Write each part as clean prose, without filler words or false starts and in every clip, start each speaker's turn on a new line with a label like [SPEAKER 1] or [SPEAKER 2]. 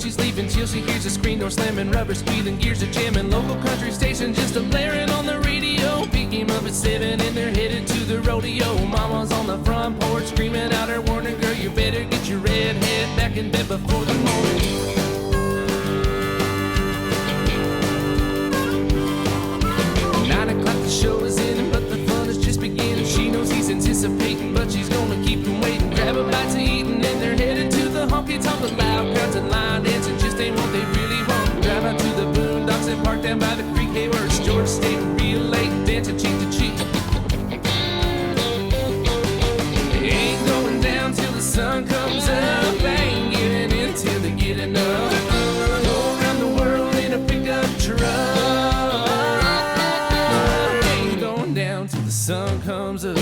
[SPEAKER 1] she's leaving till she hears the screen door slamming, rubber squealing, gears are jamming. Local country station just a blaring on the radio. Pick him up at 7 and they're headed to the rodeo. Mama's on the front porch screaming out her warning, girl, you better get your red head back in bed before the morning. 9 o'clock the show is in, but the fun is just beginning. She knows he's anticipating, but she's gonna keep him waiting. Grab a bite to eat and then they're headed to the honky-tonk. The loud crowds and line dancing just ain't what they really want. Drive out to the boondocks and park down by the creek. Hey, where it's George staying real late, dancing cheek to cheek. Ain't going down till the sun comes up. Ain't giving in till they get enough. Go around the world in a pickup truck. Ain't going down till the sun comes up.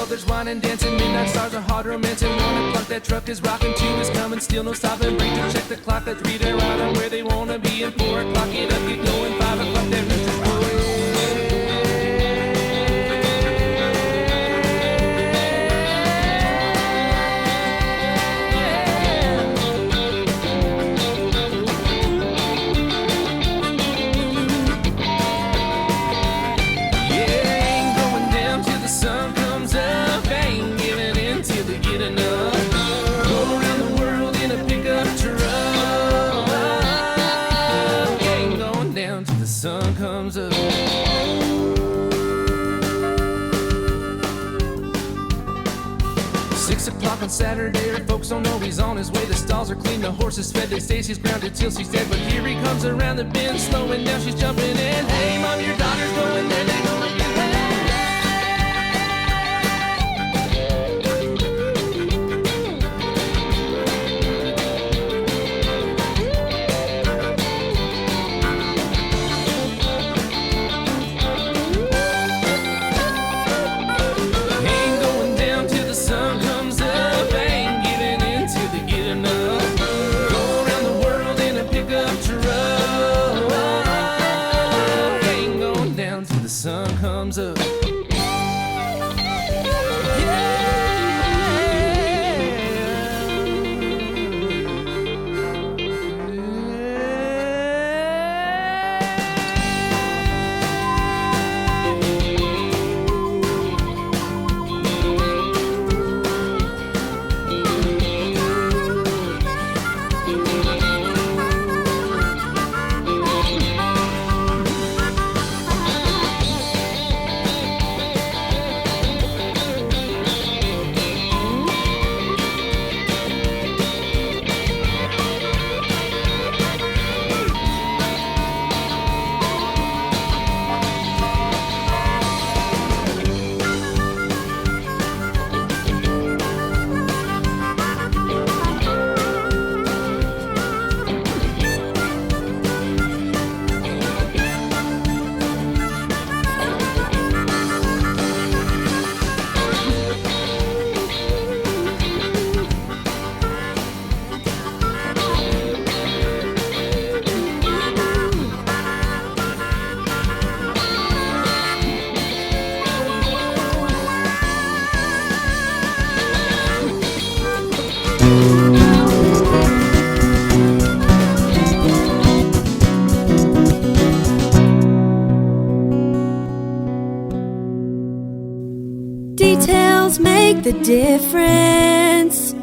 [SPEAKER 1] There's wine and dancing, midnight stars are hard romancing. 1 o'clock that truck is rocking, 2 is coming, still no stopping. Break to check the clock, at 3 they're out on where they wanna be. And 4 o'clock get up, get going, 5 o'clock that rooster's crowing. Sun comes up. 6 o'clock on Saturday, her folks don't know he's on his way. The stalls are clean, the horses fed. They say she's grounded till she's dead, but here he comes around the bend, slowing down, she's jumping in. Hey, mom, your daughter's going there, they're gonna get sun comes up.
[SPEAKER 2] Details make the difference.